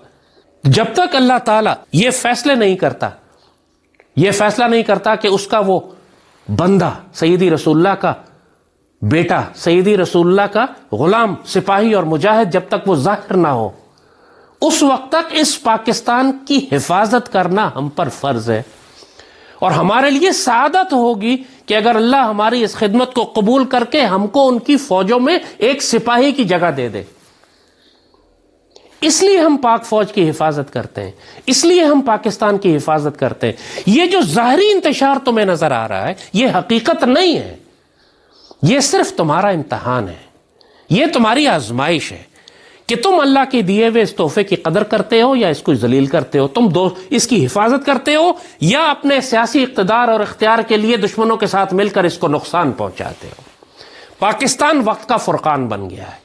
[SPEAKER 1] جب تک اللہ تعالیٰ یہ فیصلہ نہیں کرتا کہ اس کا وہ بندہ سیدی رسول اللہ کا بیٹا, سیدی رسول اللہ کا غلام, سپاہی اور مجاہد, جب تک وہ ظاہر نہ ہو, اس وقت تک اس پاکستان کی حفاظت کرنا ہم پر فرض ہے. اور ہمارے لیے سعادت ہوگی کہ اگر اللہ ہماری اس خدمت کو قبول کر کے ہم کو ان کی فوجوں میں ایک سپاہی کی جگہ دے دے. اس لیے ہم پاک فوج کی حفاظت کرتے ہیں, اس لیے ہم پاکستان کی حفاظت کرتے ہیں. یہ جو ظاہری انتشار تمہیں نظر آ رہا ہے یہ حقیقت نہیں ہے. یہ صرف تمہارا امتحان ہے، یہ تمہاری آزمائش ہے کہ تم اللہ کے دیے ہوئے اس تحفے کی قدر کرتے ہو یا اس کو ذلیل کرتے ہو، تم اس کی حفاظت کرتے ہو یا اپنے سیاسی اقتدار اور اختیار کے لیے دشمنوں کے ساتھ مل کر اس کو نقصان پہنچاتے ہو۔ پاکستان وقت کا فرقان بن گیا ہے۔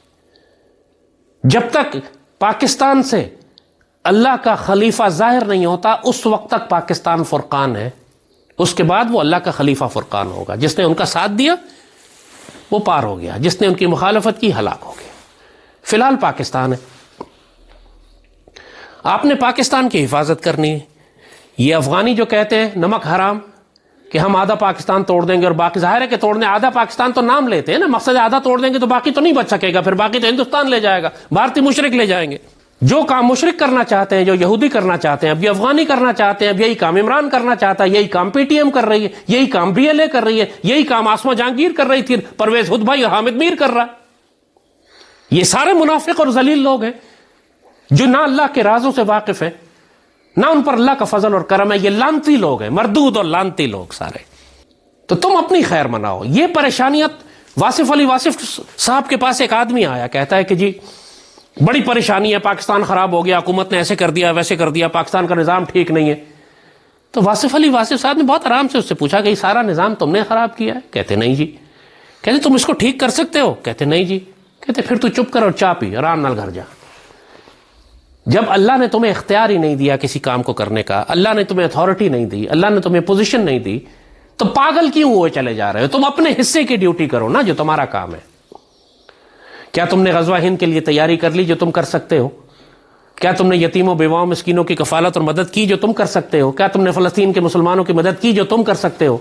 [SPEAKER 1] جب تک پاکستان سے اللہ کا خلیفہ ظاہر نہیں ہوتا اس وقت تک پاکستان فرقان ہے، اس کے بعد وہ اللہ کا خلیفہ فرقان ہوگا۔ جس نے ان کا ساتھ دیا وہ پار ہو گیا، جس نے ان کی مخالفت کی ہلاک ہو گیا۔ فی الحال پاکستان ہے، آپ نے پاکستان کی حفاظت کرنی ہے۔ یہ افغانی جو کہتے ہیں نمک حرام کہ ہم آدھا پاکستان توڑ دیں گے اور باقی، ظاہر ہے کہ توڑنے آدھا پاکستان تو نام لیتے ہیں نا، مقصد آدھا توڑ دیں گے تو باقی تو نہیں بچ سکے گا، پھر باقی تو ہندوستان لے جائے گا، بھارتی مشرق لے جائیں گے۔ جو کام مشرق کرنا چاہتے ہیں، جو یہودی کرنا چاہتے ہیں، اب یہ افغانی کرنا چاہتے ہیں، اب یہی کام عمران کرنا چاہتا ہے، یہی کام پی ٹی ایم کر رہی ہے، یہی کام بی ایل اے کر رہی ہے، یہی کام آسما جہانگیر کر رہی تھی، پرویز خود بھائی اور حامد میر کر رہا ہے۔ یہ سارے منافق اور ذلیل لوگ ہیں جو نہ اللہ کے رازوں سے واقف ہیں، نہ ان پر اللہ کا فضل اور کرم ہے۔ یہ لانتی لوگ ہیں، مردود اور لانتی لوگ سارے۔ تو تم اپنی خیر مناؤ۔ یہ پریشانیاں، واصف علی واصف صاحب کے پاس ایک آدمی آیا، کہتا ہے کہ جی بڑی پریشانی ہے، پاکستان خراب ہو گیا، حکومت نے ایسے کر دیا ویسے کر دیا، پاکستان کا نظام ٹھیک نہیں ہے۔ تو واصف علی واصف صاحب نے بہت آرام سے اس سے پوچھا کہ یہ سارا نظام تم نے خراب کیا ہے؟ کہتے نہیں جی۔ کہتے تم اس کو ٹھیک کر سکتے ہو؟ کہتے نہیں جی۔ کہتے پھر تو چپ کر اور چا پی، آرام نال گھر جا۔ جب اللہ نے تمہیں اختیار ہی نہیں دیا کسی کام کو کرنے کا، اللہ نے تمہیں اتھارٹی نہیں دی، اللہ نے تمہیں پوزیشن نہیں دی، تو پاگل کیوں ہوئے چلے جا رہے ہو؟ تم اپنے حصے کی ڈیوٹی کرو نا، جو تمہارا کام ہے۔ کیا تم نے غزوہ ہند کے لیے تیاری کر لی جو تم کر سکتے ہو؟ کیا تم نے یتیموں بیواؤں مسکینوں کی کفالت اور مدد کی جو تم کر سکتے ہو؟ کیا تم نے فلسطین کے مسلمانوں کی مدد کی جو تم کر سکتے ہو؟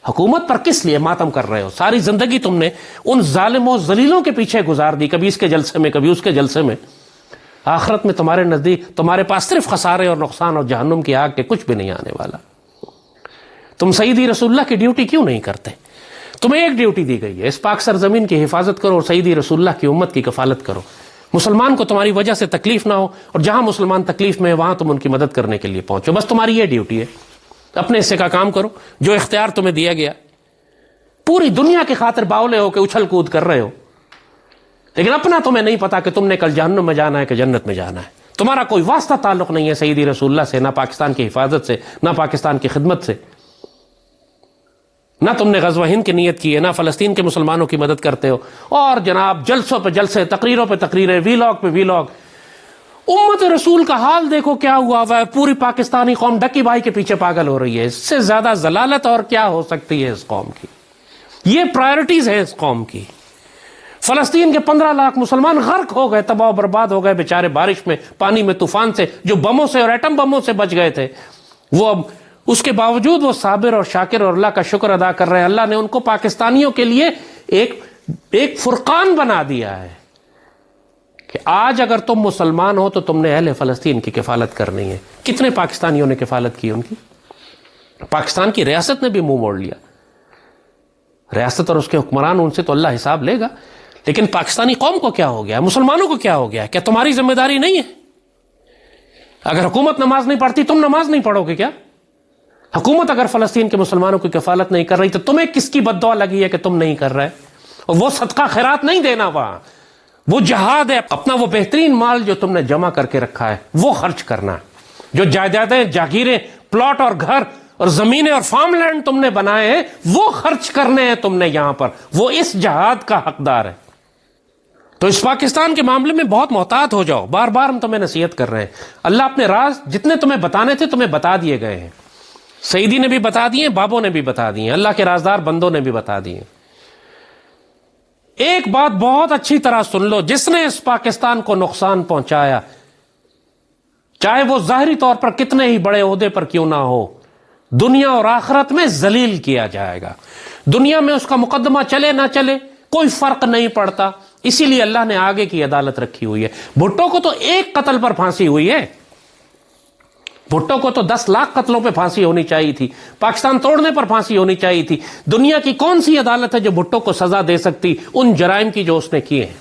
[SPEAKER 1] حکومت پر کس لیے ماتم کر رہے ہو؟ ساری زندگی تم نے ان ظالموں ذلیلوں کے پیچھے گزار دی، کبھی اس کے جلسے میں کبھی اس کے جلسے میں۔ آخرت میں تمہارے نزدیک تمہارے پاس صرف خسارے اور نقصان اور جہنم کی آگ کے کچھ بھی نہیں آنے والا۔ تم سیدی رسول اللہ کی ڈیوٹی کیوں نہیں کرتے؟ تمہیں ایک ڈیوٹی دی گئی ہے، اس پاک سرزمین کی حفاظت کرو اور سیدی رسول اللہ کی امت کی کفالت کرو۔ مسلمان کو تمہاری وجہ سے تکلیف نہ ہو، اور جہاں مسلمان تکلیف میں ہے وہاں تم ان کی مدد کرنے کے لیے پہنچو۔ بس تمہاری یہ ڈیوٹی ہے، اپنے حصے کا کام کرو، جو اختیار تمہیں دیا گیا۔ پوری دنیا کی خاطر باولے ہو کے اچھل کود کر رہے ہو، لیکن اپنا تمہیں نہیں پتا کہ تم نے کل جہنم میں جانا ہے کہ جنت میں جانا ہے۔ تمہارا کوئی واسطہ تعلق نہیں ہے سیدی رسول اللہ سے، نہ پاکستان کی حفاظت سے، نہ پاکستان کی خدمت سے۔ نہ تم نے غزوہ ہند کی نیت کی ہے، نہ فلسطین کے مسلمانوں کی مدد کرتے ہو، اور جناب جلسوں پہ جلسے، تقریروں پہ تقریریں، ویلاگ پہ ویلاگ۔ امت رسول کا حال دیکھو کیا ہوا ہے، پوری پاکستانی قوم ڈکی بھائی کے پیچھے پاگل ہو رہی ہے۔ اس سے زیادہ ضلالت اور کیا ہو سکتی ہے اس قوم کی؟ یہ پرائرٹیز ہے اس قوم کی۔ فلسطین کے 15 لاکھ مسلمان غرق ہو گئے، تباہ و برباد ہو گئے بیچارے، بارش میں، پانی میں، طوفان سے، جو بموں سے اور ایٹم بموں سے بچ گئے تھے، وہ اب اس کے باوجود وہ صابر اور شاکر اور اللہ کا شکر ادا کر رہے ہیں۔ اللہ نے ان کو پاکستانیوں کے لیے ایک فرقان بنا دیا ہے کہ آج اگر تم مسلمان ہو تو تم نے اہل فلسطین کی کفالت کرنی ہے۔ کتنے پاکستانیوں نے کفالت کی ان کی؟ پاکستان کی ریاست نے بھی منہ موڑ لیا۔ ریاست اور اس کے حکمران، ان سے تو اللہ حساب لے گا، لیکن پاکستانی قوم کو کیا ہو گیا؟ مسلمانوں کو کیا ہو گیا؟ کیا تمہاری ذمہ داری نہیں ہے؟ اگر حکومت نماز نہیں پڑھتی، تم نماز نہیں پڑھو گے کیا؟ حکومت اگر فلسطین کے مسلمانوں کی کفالت نہیں کر رہی تو تمہیں کس کی بد دعا لگی ہے کہ تم نہیں کر رہے؟ اور وہ صدقہ خیرات نہیں دینا، وہاں وہ جہاد ہے، اپنا وہ بہترین مال جو تم نے جمع کر کے رکھا ہے وہ خرچ کرنا، جو جائیدادیں، جاگیریں، پلاٹ اور گھر اور زمینیں اور فارم لینڈ تم نے بنائے ہیں وہ خرچ کرنے ہیں تم نے یہاں پر، وہ اس جہاد کا حقدار ہے۔ تو اس پاکستان کے معاملے میں بہت محتاط ہو جاؤ، بار بار ہم تمہیں نصیحت کر رہے ہیں۔ اللہ اپنے راز جتنے تمہیں بتانے تھے تمہیں بتا دیے گئے ہیں، سیدی نے بھی بتا دیے، بابوں نے بھی بتا دیے، اللہ کے رازدار بندوں نے بھی بتا دیے۔ ایک بات بہت اچھی طرح سن لو، جس نے اس پاکستان کو نقصان پہنچایا، چاہے وہ ظاہری طور پر کتنے ہی بڑے عہدے پر کیوں نہ ہو، دنیا اور آخرت میں ذلیل کیا جائے گا۔ دنیا میں اس کا مقدمہ چلے نہ چلے کوئی فرق نہیں پڑتا، اسی لیے اللہ نے آگے کی عدالت رکھی ہوئی ہے۔ بھٹو کو تو ایک قتل پر پھانسی ہوئی ہے، بھٹو کو تو 10 لاکھ قتلوں پہ پھانسی ہونی چاہیے تھی، پاکستان توڑنے پر پھانسی ہونی چاہیے تھی۔ دنیا کی کون سی عدالت ہے جو بھٹو کو سزا دے سکتی ان جرائم کی جو اس نے کیے ہیں؟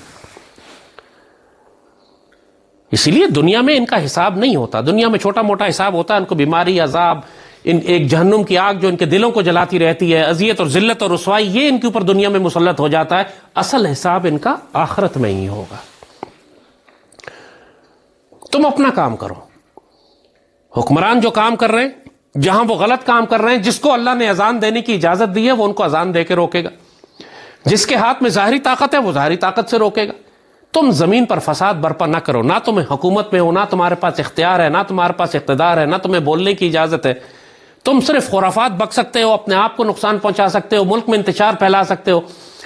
[SPEAKER 1] اسی لیے دنیا میں ان کا حساب نہیں ہوتا، دنیا میں چھوٹا موٹا حساب ہوتا ہے، ان کو بیماری، عذاب، ایک جہنم کی آگ جو ان کے دلوں کو جلاتی رہتی ہے، اذیت اور ذلت اور رسوائی، یہ ان کے اوپر دنیا میں مسلط ہو جاتا ہے. اصل حساب ان کا آخرت میں ہی ہوگا. تم اپنا کام کرو. حکمران جو کام کر رہے ہیں، جہاں وہ غلط کام کر رہے ہیں، جس کو اللہ نے اذان دینے کی اجازت دی ہے وہ ان کو اذان دے کے روکے گا. جس کے ہاتھ میں ظاہری طاقت ہے وہ ظاہری طاقت سے روکے گا. تم زمین پر فساد برپا نہ کرو. نہ تمہیں حکومت میں ہو، نہ تمہارے پاس اختیار ہے، نہ تمہارے پاس اقتدار ہے، نہ تمہیں بولنے کی اجازت ہے. تم صرف خرافات بک سکتے ہو، اپنے آپ کو نقصان پہنچا سکتے ہو، ملک میں انتشار پھیلا سکتے ہو،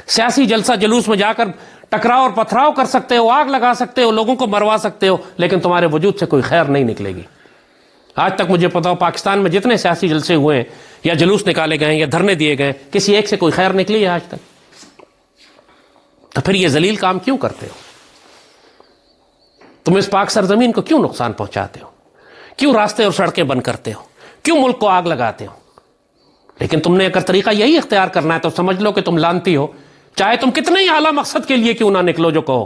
[SPEAKER 1] سیاسی جلسہ جلوس میں جا کر ٹکراؤ اور پتھراؤ کر سکتے ہو، آگ لگا سکتے ہو، لوگوں کو مروا سکتے ہو، لیکن تمہارے وجود سے کوئی خیر نہیں نکلے گی. آج تک مجھے پتا ہو پاکستان میں جتنے سیاسی جلسے ہوئے ہیں یا جلوس نکالے گئے ہیں یا دھرنے دیے گئے، کسی ایک سے کوئی خیر نکلی ہے آج تک؟ تو پھر یہ ذلیل کام کیوں کرتے ہو؟ تم اس پاک سرزمین کو کیوں نقصان پہنچاتے ہو؟ کیوں راستے اور سڑکیں بند کرتے ہو؟ کیوں ملک کو آگ لگاتے ہو؟ لیکن تم نے اگر طریقہ یہی اختیار کرنا ہے تو سمجھ لو کہ تم لانتی ہو، چاہے تم کتنے ہی اعلیٰ مقصد کے لیے کیوں نہ نکلو جو کہو.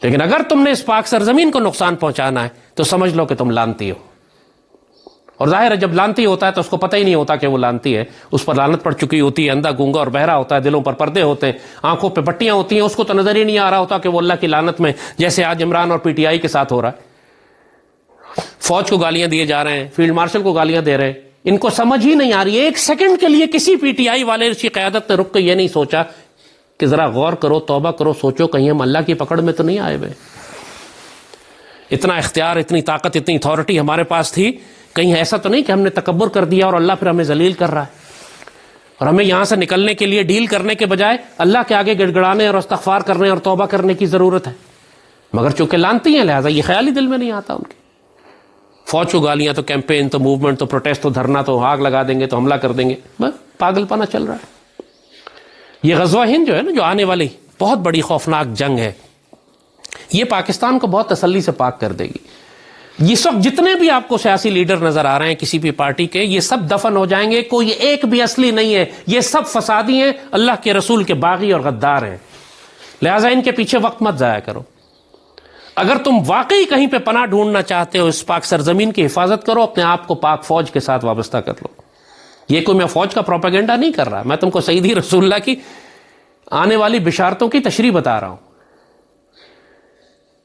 [SPEAKER 1] لیکن اگر تم نے اس پاک سرزمین کو نقصان پہنچانا ہے تو سمجھ لو کہ تم لانتی ہو. اور ظاہر ہے جب لانتی ہوتا ہے تو اس کو پتہ ہی نہیں ہوتا کہ وہ لانتی ہے، اس پر لعنت پڑ چکی ہوتی ہے، اندھا گونگا اور بہرا ہوتا ہے، دلوں پر پردے ہوتے ہیں، آنکھوں پہ پٹیاں ہوتی ہیں، اس کو تو نظر ہی نہیں آ رہا ہوتا کہ وہ اللہ کی لعنت میں، جیسے آج عمران اور پی ٹی آئی کے ساتھ ہو رہا ہے. فوج کو گالیاں دیے جا رہے ہیں، فیلڈ مارشل کو گالیاں دے رہے ہیں، ان کو سمجھ ہی نہیں آ رہی ہے. ایک سیکنڈ کے لیے کسی پی ٹی آئی والے کی قیادت نے رک کے یہ نہیں سوچا کہ ذرا غور کرو، توبہ کرو، سوچو کہیں ہم اللہ کی پکڑ میں تو نہیں آئے ہوئے. اتنا اختیار، اتنی طاقت، اتنی اتھارٹی ہمارے پاس تھی، کہیں ایسا تو نہیں کہ ہم نے تکبر کر دیا اور اللہ پھر ہمیں ذلیل کر رہا ہے. اور ہمیں یہاں سے نکلنے کے لیے ڈیل کرنے کے بجائے اللہ کے آگے گڑ گڑانے اور استغفار کرنے اور توبہ کرنے کی ضرورت ہے. مگر چونکہ لانتی ہیں لہٰذا یہ خیال ہی دل میں نہیں آتا ان کے. فوج کو گالیاں تو کیمپین تو موومنٹ تو پروٹیسٹ تو دھرنا تو آگ لگا دیں گے تو حملہ کر دیں گے، بس پاگل پنا چل رہا ہے. یہ غزوہ ہند جو ہے نا، جو آنے والی بہت بڑی خوفناک جنگ ہے، یہ پاکستان کو بہت تسلی سے پاک کر دے گی. اس وقت جتنے بھی آپ کو سیاسی لیڈر نظر آ رہے ہیں کسی بھی پارٹی کے، یہ سب دفن ہو جائیں گے، کوئی ایک بھی اصلی نہیں ہے، یہ سب فسادی ہیں، اللہ کے رسول کے باغی اور غدار ہیں. لہٰذا ان کے پیچھے وقت مت ضائع کرو. اگر تم واقعی کہیں پہ پناہ ڈھونڈنا چاہتے ہو، اس پاک سرزمین کی حفاظت کرو، اپنے آپ کو پاک فوج کے ساتھ وابستہ کر لو. یہ کوئی میں فوج کا پروپیگنڈا نہیں کر رہا، میں تم کو سیدی رسول اللہ کی آنے والی بشارتوں کی تشریح بتا رہا ہوں.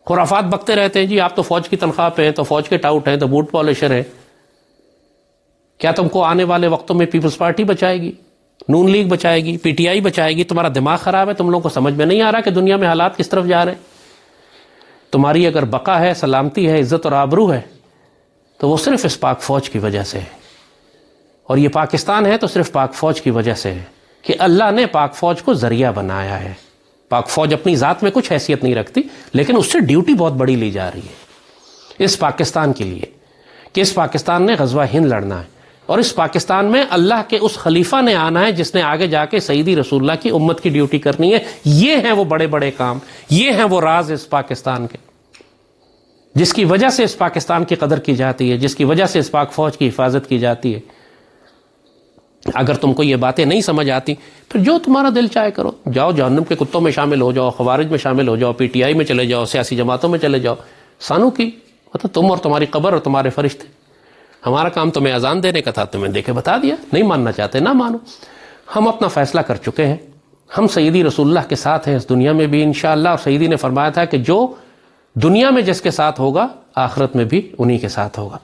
[SPEAKER 1] خرافات بکتے رہتے ہیں جی آپ تو فوج کی تنخواہ پہ ہیں، تو فوج کے ٹاؤٹ ہیں، تو بوٹ پالشر ہیں. کیا تم کو آنے والے وقتوں میں پیپلز پارٹی بچائے گی، نون لیگ بچائے گی، پی ٹی آئی بچائے گی؟ تمہارا دماغ خراب ہے، تم لوگوں کو سمجھ میں نہیں آ رہا کہ دنیا میں حالات کس طرف جا رہے ہیں. تمہاری اگر بقا ہے، سلامتی ہے، عزت اور آبرو ہے تو وہ صرف اس پاک فوج کی وجہ سے ہے. اور یہ پاکستان ہے تو صرف پاک فوج کی وجہ سے ہے کہ اللہ نے پاک فوج کو ذریعہ بنایا ہے. پاک فوج اپنی ذات میں کچھ حیثیت نہیں رکھتی، لیکن اس سے ڈیوٹی بہت بڑی لی جا رہی ہے اس پاکستان کے لیے کہ اس پاکستان نے غزوہ ہند لڑنا ہے، اور اس پاکستان میں اللہ کے اس خلیفہ نے آنا ہے جس نے آگے جا کے سیدی رسول اللہ کی امت کی ڈیوٹی کرنی ہے. یہ ہیں وہ بڑے بڑے کام، یہ ہیں وہ راز اس پاکستان کے، جس کی وجہ سے اس پاکستان کی قدر کی جاتی ہے، جس کی وجہ سے اس پاک فوج کی حفاظت کی جاتی ہے. اگر تم کو یہ باتیں نہیں سمجھ آتی پھر جو تمہارا دل چاہے کرو، جاؤ جہنم کے کتوں میں شامل ہو جاؤ، خوارج میں شامل ہو جاؤ، پی ٹی آئی میں چلے جاؤ، سیاسی جماعتوں میں چلے جاؤ. سانو کی مطلب تم اور تمہاری قبر اور تمہارے فرشتے. ہمارا کام تمہیں اذان دینے کا تھا، تمہیں دے کے بتا دیا. نہیں ماننا چاہتے نہ مانو، ہم اپنا فیصلہ کر چکے ہیں. ہم سیدی رسول اللہ کے ساتھ ہیں اس دنیا میں بھی انشاءاللہ. اور سیدی نے فرمایا تھا کہ جو دنیا میں جس کے ساتھ ہوگا آخرت میں بھی انہی کے ساتھ ہوگا.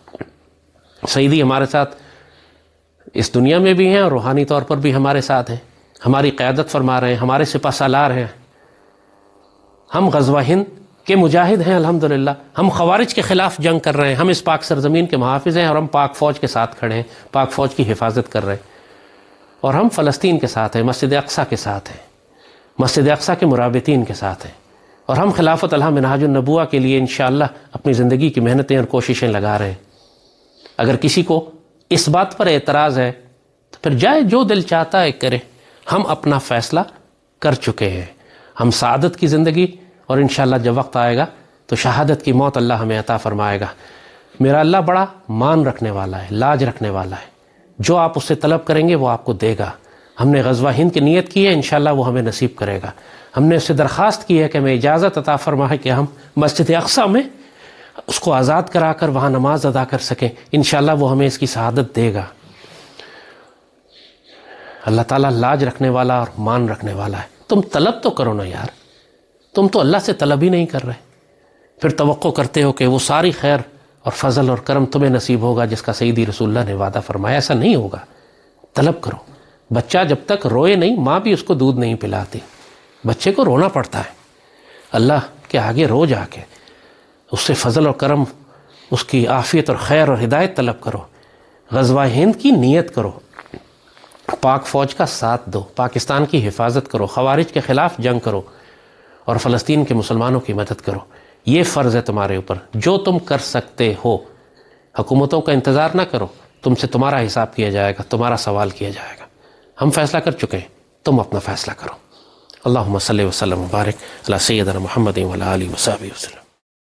[SPEAKER 1] سیدی ہمارے ساتھ اس دنیا میں بھی ہیں اور روحانی طور پر بھی ہمارے ساتھ ہیں، ہماری قیادت فرما رہے ہیں، ہمارے سپہ سالار ہیں. ہم غزوہ ہند کے مجاہد ہیں الحمدللہ. ہم خوارج کے خلاف جنگ کر رہے ہیں، ہم اس پاک سرزمین کے محافظ ہیں، اور ہم پاک فوج کے ساتھ کھڑے ہیں، پاک فوج کی حفاظت کر رہے ہیں. اور ہم فلسطین کے ساتھ ہیں، مسجد اقصیٰ کے ساتھ ہیں، مسجد اقصیٰ کے مرابطین کے ساتھ ہیں. اور ہم خلافت اللہ منہاج النبوہ کے لیے انشاءاللہ اپنی زندگی کی محنتیں اور کوششیں لگا رہے ہیں. اگر کسی کو اس بات پر اعتراض ہے تو پھر جائے، جو دل چاہتا ہے کرے. ہم اپنا فیصلہ کر چکے ہیں. ہم سعادت کی زندگی، اور انشاءاللہ جب وقت آئے گا تو شہادت کی موت اللہ ہمیں عطا فرمائے گا. میرا اللہ بڑا مان رکھنے والا ہے، لاج رکھنے والا ہے. جو آپ اس سے طلب کریں گے وہ آپ کو دے گا. ہم نے غزوہ ہند کی نیت کی ہے، انشاءاللہ وہ ہمیں نصیب کرے گا. ہم نے اس سے درخواست کی ہے کہ ہمیں اجازت عطا فرمائے کہ ہم مسجد اقصیٰ میں اس کو آزاد کرا کر وہاں نماز ادا کر سکیں، انشاءاللہ وہ ہمیں اس کی سعادت دے گا۔ اللہ تعالیٰ لاج رکھنے والا اور مان رکھنے والا ہے۔ تم طلب تو کرو نا یار، تم تو اللہ سے طلب ہی نہیں کر رہے، پھر توقع کرتے ہو کہ وہ ساری خیر اور فضل اور کرم تمہیں نصیب ہوگا جس کا سیدی رسول اللہ نے وعدہ فرمایا۔ ایسا نہیں ہوگا، طلب کرو۔ بچہ جب تک روئے نہیں، ماں بھی اس کو دودھ نہیں پلاتی، بچے کو رونا پڑتا ہے، اللہ کے آگے رو جا کے اس سے فضل اور کرم، اس کی عافیت اور خیر اور ہدایت طلب کرو۔ غزوہ ہند کی نیت کرو، پاک فوج کا ساتھ دو، پاکستان کی حفاظت کرو، خوارج کے خلاف جنگ کرو اور فلسطین کے مسلمانوں کی مدد کرو۔ یہ فرض ہے تمہارے اوپر جو تم کر سکتے ہو۔ حکومتوں کا انتظار نہ کرو، تم سے تمہارا حساب کیا جائے گا، تمہارا سوال کیا جائے گا۔ ہم فیصلہ کر چکے ہیں، تم اپنا فیصلہ کرو۔ اللہم صلی وسلم وبارک علی سیدنا محمد وعلی آلہ وصحبہ وسلم۔